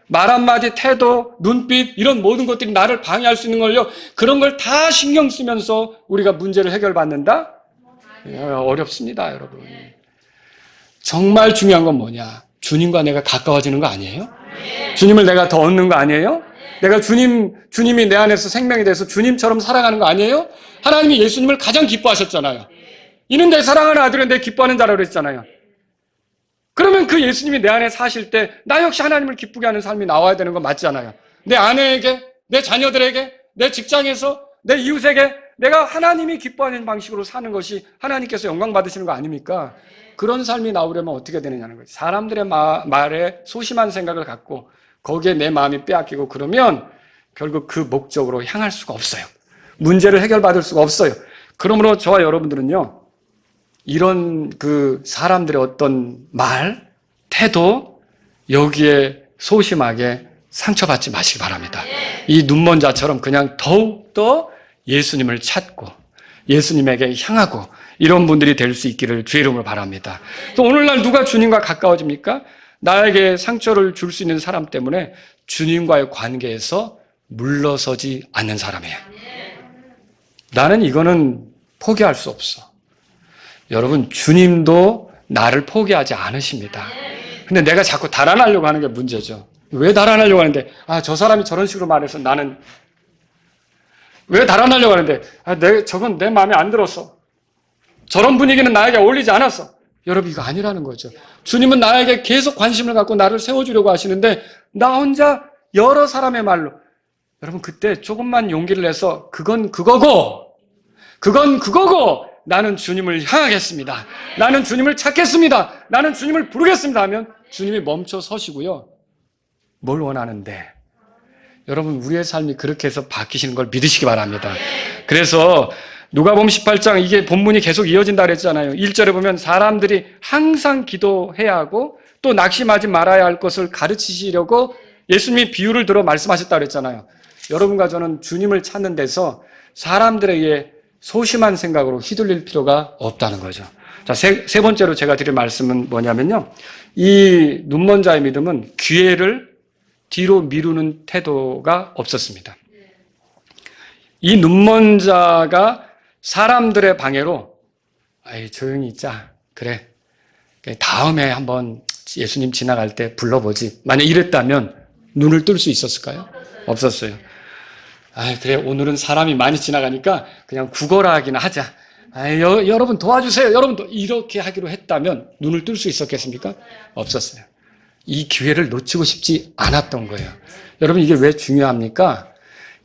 말 한마디, 태도, 눈빛 이런 모든 것들이 나를 방해할 수 있는 걸요. 그런 걸 다 신경 쓰면서 우리가 문제를 해결받는다? 어렵습니다, 여러분. 정말 중요한 건 뭐냐? 주님과 내가 가까워지는 거 아니에요? 주님을 내가 더 얻는 거 아니에요? 내가 주님이 내 안에서 생명이 돼서 주님처럼 살아가는 거 아니에요? 하나님이 예수님을 가장 기뻐하셨잖아요. 이는 내 사랑하는 아들은 내 기뻐하는 자라고 그랬잖아요. 그러면 그 예수님이 내 안에 사실 때 나 역시 하나님을 기쁘게 하는 삶이 나와야 되는 거 맞잖아요. 내 아내에게, 내 자녀들에게, 내 직장에서, 내 이웃에게 내가 하나님이 기뻐하는 방식으로 사는 것이 하나님께서 영광 받으시는 거 아닙니까? 그런 삶이 나오려면 어떻게 되느냐는 거죠. 사람들의 말에 소심한 생각을 갖고 거기에 내 마음이 빼앗기고 그러면 결국 그 목적으로 향할 수가 없어요. 문제를 해결받을 수가 없어요. 그러므로 저와 여러분들은요, 이런 그 사람들의 어떤 말, 태도, 여기에 소심하게 상처받지 마시기 바랍니다. 이 눈먼 자처럼 그냥 더욱더 예수님을 찾고 예수님에게 향하고 이런 분들이 될 수 있기를 주의 이름으로 바랍니다. 또 오늘날 누가 주님과 가까워집니까? 나에게 상처를 줄 수 있는 사람 때문에 주님과의 관계에서 물러서지 않는 사람이에요. 나는 이거는 포기할 수 없어. 여러분, 주님도 나를 포기하지 않으십니다. 근데 내가 자꾸 달아나려고 하는 게 문제죠. 왜 달아나려고 하는데, 저 사람이 저런 식으로 말해서 나는, 왜 달아나려고 하는데, 저건 내 마음에 안 들었어. 저런 분위기는 나에게 어울리지 않았어. 여러분, 이거 아니라는 거죠. 주님은 나에게 계속 관심을 갖고 나를 세워주려고 하시는데, 나 혼자 여러 사람의 말로, 여러분, 그때 조금만 용기를 내서, 그건 그거고, 나는 주님을 향하겠습니다. 나는 주님을 찾겠습니다. 나는 주님을 부르겠습니다 하면 주님이 멈춰 서시고요. 뭘 원하는데? 여러분, 우리의 삶이 그렇게 해서 바뀌시는 걸 믿으시기 바랍니다. 그래서 누가복음 18장, 이게 본문이 계속 이어진다 그랬잖아요. 1절에 보면 사람들이 항상 기도해야 하고 또 낙심하지 말아야 할 것을 가르치시려고 예수님이 비유를 들어 말씀하셨다 그랬잖아요. 여러분과 저는 주님을 찾는 데서 사람들에게 소심한 생각으로 휘둘릴 필요가 없다는 거죠. 자, 세 번째로 제가 드릴 말씀은 뭐냐면요. 이 눈먼 자의 믿음은 기회를 뒤로 미루는 태도가 없었습니다. 이 눈먼 자가 사람들의 방해로 조용히 있자. 그래. 다음에 한번 예수님 지나갈 때 불러보지. 만약 이랬다면 눈을 뜰 수 있었을까요? 없었어요. 그래, 오늘은 사람이 많이 지나가니까 그냥 구걸하기나 하자. 여러분 도와주세요. 여러분 이렇게 하기로 했다면 눈을 뜰 수 있었겠습니까? 없었어요. 이 기회를 놓치고 싶지 않았던 거예요. 여러분, 이게 왜 중요합니까?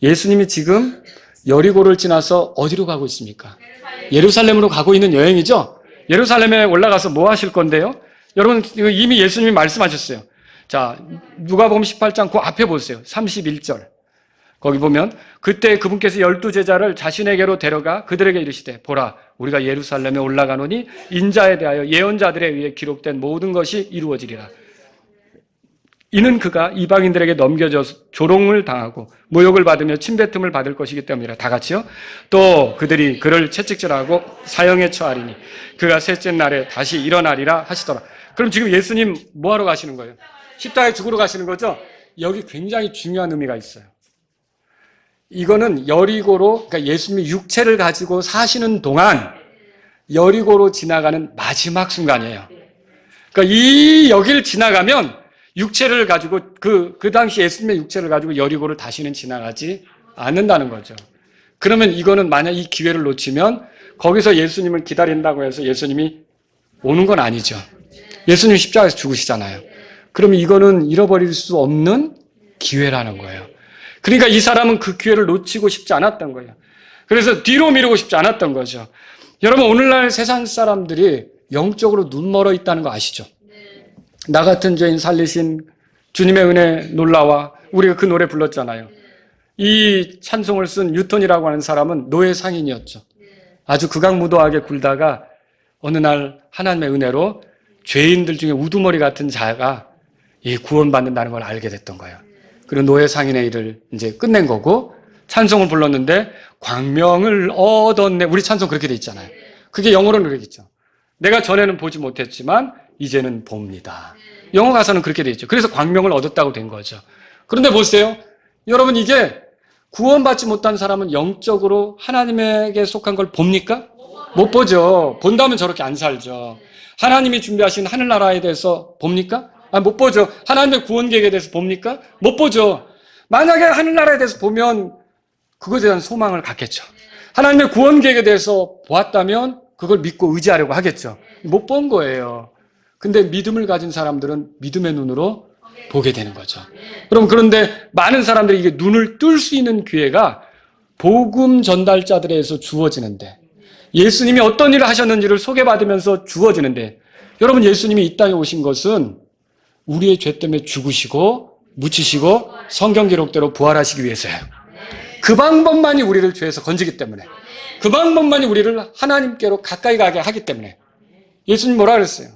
예수님이 지금 여리고를 지나서 어디로 가고 있습니까? 예루살렘으로 가고 있는 여행이죠? 예루살렘에 올라가서 뭐 하실 건데요? 여러분, 이미 예수님이 말씀하셨어요. 자, 누가복음 18장 그 앞에 보세요. 31절. 거기 보면 그때 그분께서 12제자를 자신에게로 데려가 그들에게 이르시되 보라, 우리가 예루살렘에 올라가노니 인자에 대하여 예언자들에 의해 기록된 모든 것이 이루어지리라. 이는 그가 이방인들에게 넘겨져서 조롱을 당하고 모욕을 받으며 침뱉음을 받을 것이기 때문이라. 다 같이요. 또 그들이 그를 채찍질하고 사형에 처하리니 그가 셋째 날에 다시 일어나리라 하시더라. 그럼 지금 예수님 뭐하러 가시는 거예요? 십자가에 죽으러 가시는 거죠? 여기 굉장히 중요한 의미가 있어요. 이거는 여리고로, 그러니까 예수님이 육체를 가지고 사시는 동안 여리고로 지나가는 마지막 순간이에요. 그러니까 이 여기를 지나가면 육체를 가지고 그 당시 예수님의 육체를 가지고 여리고를 다시는 지나가지 않는다는 거죠. 그러면 이거는 만약 이 기회를 놓치면 거기서 예수님을 기다린다고 해서 예수님이 오는 건 아니죠. 예수님 십자가에서 죽으시잖아요. 그러면 이거는 잃어버릴 수 없는 기회라는 거예요. 그러니까 이 사람은 그 기회를 놓치고 싶지 않았던 거예요. 그래서 뒤로 미루고 싶지 않았던 거죠. 여러분, 오늘날 세상 사람들이 영적으로 눈멀어 있다는 거 아시죠? 나 같은 죄인 살리신 주님의 은혜 놀라와, 우리가 그 노래 불렀잖아요. 이 찬송을 쓴 유턴이라고 하는 사람은 노예 상인이었죠. 아주 극악무도하게 굴다가 어느 날 하나님의 은혜로 죄인들 중에 우두머리 같은 자가 이 구원받는다는 걸 알게 됐던 거예요. 그리고 노예 상인의 일을 이제 끝낸 거고 찬송을 불렀는데 광명을 얻었네. 우리 찬송 그렇게 돼 있잖아요. 그게 영어로는 그러겠죠. 내가 전에는 보지 못했지만 이제는 봅니다. 영어 가사는 그렇게 돼 있죠. 그래서 광명을 얻었다고 된 거죠. 그런데 보세요. 여러분 이게 구원받지 못한 사람은 영적으로 하나님에게 속한 걸 봅니까? 못 보죠. 본다면 저렇게 안 살죠. 하나님이 준비하신 하늘나라에 대해서 봅니까? 못 보죠. 하나님의 구원 계획에 대해서 봅니까? 못 보죠. 만약에 하늘나라에 대해서 보면 그것에 대한 소망을 갖겠죠. 하나님의 구원 계획에 대해서 보았다면 그걸 믿고 의지하려고 하겠죠. 못 본 거예요. 근데 믿음을 가진 사람들은 믿음의 눈으로 보게 되는 거죠. 그런데 많은 사람들이 이게 눈을 뜰 수 있는 기회가 복음 전달자들에서 주어지는데 예수님이 어떤 일을 하셨는지를 소개받으면서 주어지는데 여러분 예수님이 이 땅에 오신 것은 우리의 죄 때문에 죽으시고 묻히시고 성경 기록대로 부활하시기 위해서예요. 그 방법만이 우리를 죄에서 건지기 때문에 그 방법만이 우리를 하나님께로 가까이 가게 하기 때문에 예수님 뭐라 그랬어요?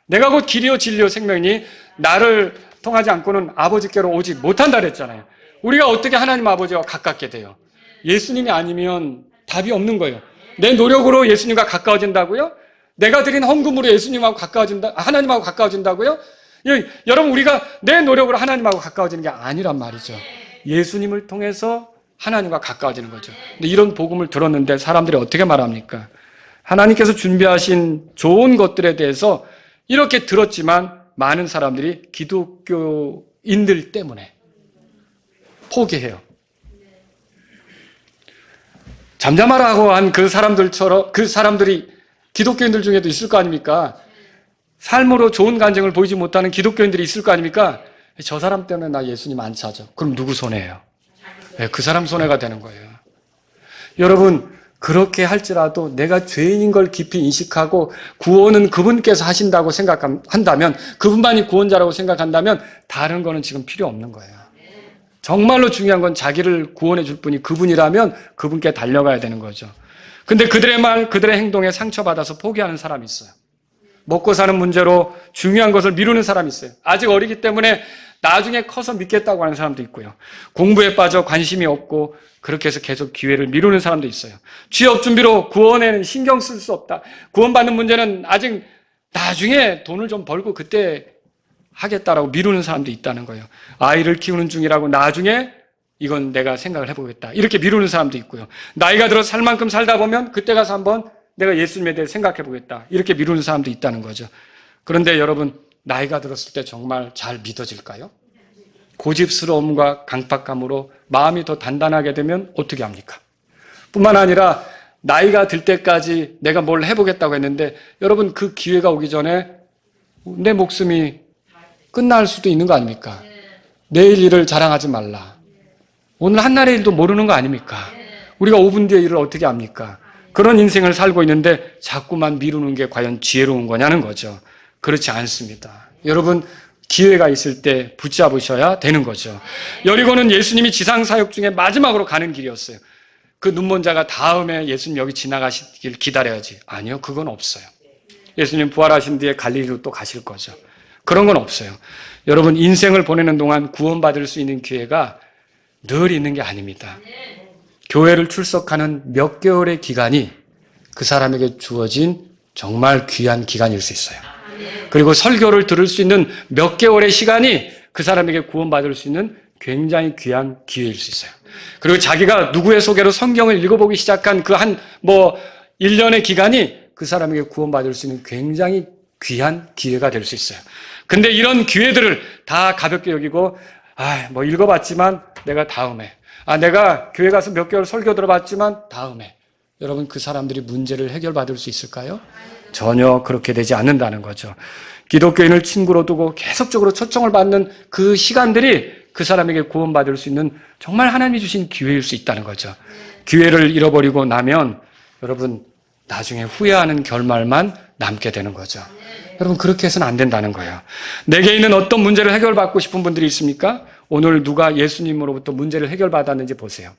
내가 곧 길이요 진리요 생명이니 나를 통하지 않고는 아버지께로 오지 못한다 그랬잖아요. 우리가 어떻게 하나님 아버지와 가깝게 돼요? 예수님이 아니면 답이 없는 거예요. 내 노력으로 예수님과 가까워진다고요? 내가 드린 헌금으로 예수님하고 하나님하고 가까워진다고요? 여러분 우리가 내 노력으로 하나님하고 가까워지는 게 아니란 말이죠. 예수님을 통해서 하나님과 가까워지는 거죠. 근데 이런 복음을 들었는데 사람들이 어떻게 말합니까? 하나님께서 준비하신 좋은 것들에 대해서 이렇게 들었지만 많은 사람들이 기독교인들 때문에 포기해요. 잠잠하라고 한 그 사람들이 기독교인들 중에도 있을 거 아닙니까? 삶으로 좋은 간증을 보이지 못하는 기독교인들이 있을 거 아닙니까? 저 사람 때문에 나 예수님 안 찾아. 그럼 누구 손해예요? 그 사람 손해가 되는 거예요. 여러분 그렇게 할지라도 내가 죄인인 걸 깊이 인식하고 구원은 그분께서 하신다고 생각한다면 그분만이 구원자라고 생각한다면 다른 거는 지금 필요 없는 거예요. 정말로 중요한 건 자기를 구원해 줄 분이 그분이라면 그분께 달려가야 되는 거죠. 근데 그들의 말, 그들의 행동에 상처받아서 포기하는 사람이 있어요. 먹고 사는 문제로 중요한 것을 미루는 사람이 있어요. 아직 어리기 때문에 나중에 커서 믿겠다고 하는 사람도 있고요. 공부에 빠져 관심이 없고 그렇게 해서 계속 기회를 미루는 사람도 있어요. 취업 준비로 구원에는 신경 쓸 수 없다. 구원받는 문제는 아직 나중에 돈을 좀 벌고 그때 하겠다라고 미루는 사람도 있다는 거예요. 아이를 키우는 중이라고 나중에 이건 내가 생각을 해보겠다. 이렇게 미루는 사람도 있고요. 나이가 들어 살 만큼 살다 보면 그때 가서 한번 내가 예수님에 대해 생각해보겠다. 이렇게 미루는 사람도 있다는 거죠. 그런데 여러분 나이가 들었을 때 정말 잘 믿어질까요? 고집스러움과 강박감으로 마음이 더 단단하게 되면 어떻게 합니까? 뿐만 아니라 나이가 들 때까지 내가 뭘 해보겠다고 했는데 여러분 그 기회가 오기 전에 내 목숨이 끝날 수도 있는 거 아닙니까? 내일 일을 자랑하지 말라. 오늘 한날의 일도 모르는 거 아닙니까? 우리가 5분 뒤의 일을 어떻게 압니까? 그런 인생을 살고 있는데 자꾸만 미루는 게 과연 지혜로운 거냐는 거죠. 그렇지 않습니다. 여러분 기회가 있을 때 붙잡으셔야 되는 거죠. 여리고는 예수님이 지상사역 중에 마지막으로 가는 길이었어요. 그 눈먼 자가 다음에 예수님 여기 지나가시길 기다려야지. 아니요, 그건 없어요. 예수님 부활하신 뒤에 갈릴리로 또 가실 거죠. 그런 건 없어요. 여러분 인생을 보내는 동안 구원받을 수 있는 기회가 늘 있는 게 아닙니다. 교회를 출석하는 몇 개월의 기간이 그 사람에게 주어진 정말 귀한 기간일 수 있어요. 그리고 설교를 들을 수 있는 몇 개월의 시간이 그 사람에게 구원받을 수 있는 굉장히 귀한 기회일 수 있어요. 그리고 자기가 누구의 소개로 성경을 읽어보기 시작한 그 1년의 기간이 그 사람에게 구원받을 수 있는 굉장히 귀한 기회가 될 수 있어요. 근데 이런 기회들을 다 가볍게 여기고 뭐 읽어봤지만 내가 다음에 내가 교회 가서 몇 개월 설교 들어봤지만 다음에 여러분 그 사람들이 문제를 해결받을 수 있을까요? 전혀 그렇게 되지 않는다는 거죠. 기독교인을 친구로 두고 계속적으로 초청을 받는 그 시간들이 그 사람에게 구원받을 수 있는 정말 하나님이 주신 기회일 수 있다는 거죠. 기회를 잃어버리고 나면 여러분 나중에 후회하는 결말만 남게 되는 거죠. 여러분 그렇게 해서는 안 된다는 거예요. 내게 있는 어떤 문제를 해결받고 싶은 분들이 있습니까? 오늘 누가 예수님으로부터 문제를 해결받았는지 보세요.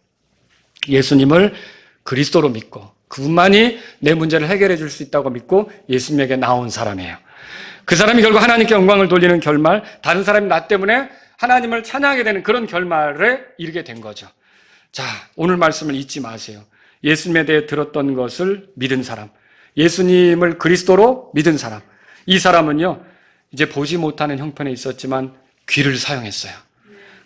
예수님을 그리스도로 믿고 그분만이 내 문제를 해결해 줄 수 있다고 믿고 예수님에게 나온 사람이에요. 그 사람이 결국 하나님께 영광을 돌리는 결말, 다른 사람이 나 때문에 하나님을 찬양하게 되는 그런 결말에 이르게 된 거죠. 자, 오늘 말씀을 잊지 마세요. 예수님에 대해 들었던 것을 믿은 사람, 예수님을 그리스도로 믿은 사람, 이 사람은요, 이제 보지 못하는 형편에 있었지만 귀를 사용했어요.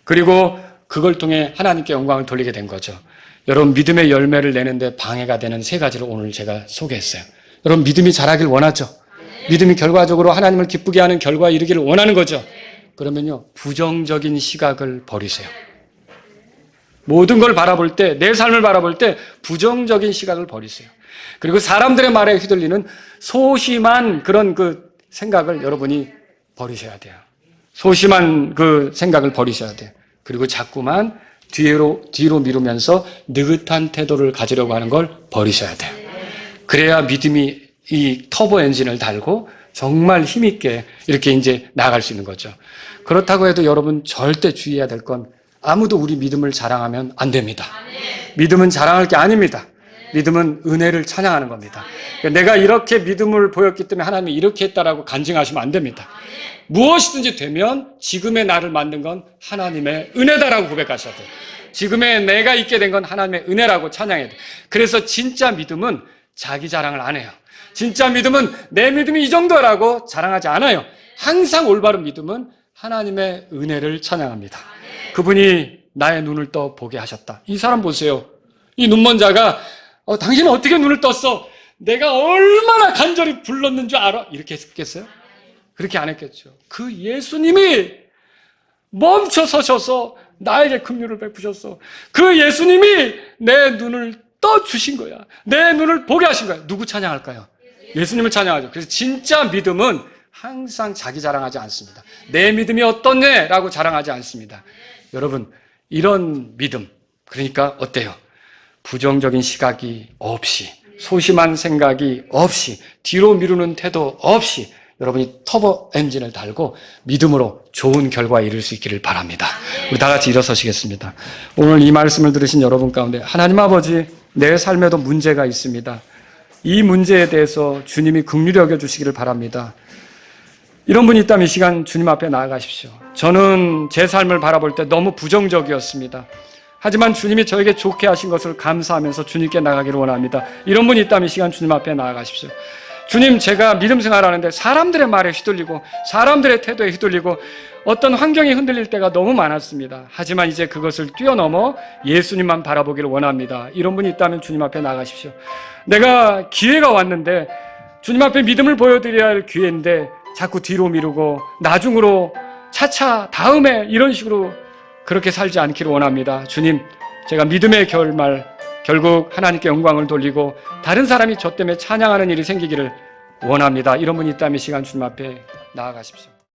그리고 그걸 통해 하나님께 영광을 돌리게 된 거죠. 여러분, 믿음의 열매를 내는데 방해가 되는 세 가지를 오늘 제가 소개했어요. 여러분, 믿음이 자라길 원하죠? 믿음이 결과적으로 하나님을 기쁘게 하는 결과에 이르기를 원하는 거죠? 그러면요, 부정적인 시각을 버리세요. 모든 걸 바라볼 때, 내 삶을 바라볼 때 부정적인 시각을 버리세요. 그리고 사람들의 말에 휘둘리는 소심한 그런 그 생각을 여러분이 버리셔야 돼요. 소심한 그 생각을 버리셔야 돼요. 그리고 자꾸만 뒤로 미루면서 느긋한 태도를 가지려고 하는 걸 버리셔야 돼요. 그래야 믿음이 이 터보 엔진을 달고 정말 힘있게 이렇게 이제 나아갈 수 있는 거죠. 그렇다고 해도 여러분 절대 주의해야 될 건 아무도 우리 믿음을 자랑하면 안 됩니다. 믿음은 자랑할 게 아닙니다. 믿음은 은혜를 찬양하는 겁니다. 내가 이렇게 믿음을 보였기 때문에 하나님이 이렇게 했다라고 간증하시면 안 됩니다. 무엇이든지 되면 지금의 나를 만든 건 하나님의 은혜다라고 고백하셔야 돼요. 지금의 내가 있게 된 건 하나님의 은혜라고 찬양해야 돼요. 그래서 진짜 믿음은 자기 자랑을 안 해요. 진짜 믿음은 내 믿음이 이 정도라고 자랑하지 않아요. 항상 올바른 믿음은 하나님의 은혜를 찬양합니다. 그분이 나의 눈을 떠 보게 하셨다. 이 사람 보세요. 이 눈먼 자가 당신은 어떻게 눈을 떴어? 내가 얼마나 간절히 불렀는 줄 알아? 이렇게 했겠어요? 그렇게 안 했겠죠. 그 예수님이 멈춰 서셔서 나에게 긍휼을 베푸셨어. 그 예수님이 내 눈을 떠주신 거야. 내 눈을 보게 하신 거야. 누구 찬양할까요? 예수님을 찬양하죠. 그래서 진짜 믿음은 항상 자기 자랑하지 않습니다. 내 믿음이 어떻네? 라고 자랑하지 않습니다. 여러분, 이런 믿음, 그러니까 어때요? 부정적인 시각이 없이, 소심한 생각이 없이, 뒤로 미루는 태도 없이 여러분이 터보 엔진을 달고 믿음으로 좋은 결과에 이를 수 있기를 바랍니다. 우리 다 같이 일어서시겠습니다. 오늘 이 말씀을 들으신 여러분 가운데 하나님 아버지, 내 삶에도 문제가 있습니다. 이 문제에 대해서 주님이 긍휼히 여겨주시기를 바랍니다. 이런 분이 있다면 이 시간 주님 앞에 나아가십시오. 저는 제 삶을 바라볼 때 너무 부정적이었습니다. 하지만 주님이 저에게 좋게 하신 것을 감사하면서 주님께 나가기를 원합니다. 이런 분이 있다면 이 시간 주님 앞에 나아가십시오. 주님, 제가 믿음 생활하는데 사람들의 말에 휘둘리고 사람들의 태도에 휘둘리고 어떤 환경이 흔들릴 때가 너무 많았습니다. 하지만 이제 그것을 뛰어넘어 예수님만 바라보기를 원합니다. 이런 분이 있다면 주님 앞에 나가십시오. 내가 기회가 왔는데 주님 앞에 믿음을 보여드려야 할 기회인데 자꾸 뒤로 미루고 나중으로 차차 다음에 이런 식으로 그렇게 살지 않기를 원합니다. 주님, 제가 믿음의 결말, 결국 하나님께 영광을 돌리고 다른 사람이 저 때문에 찬양하는 일이 생기기를 원합니다. 이런 분이 있다면 이 시간 주님 앞에 나아가십시오.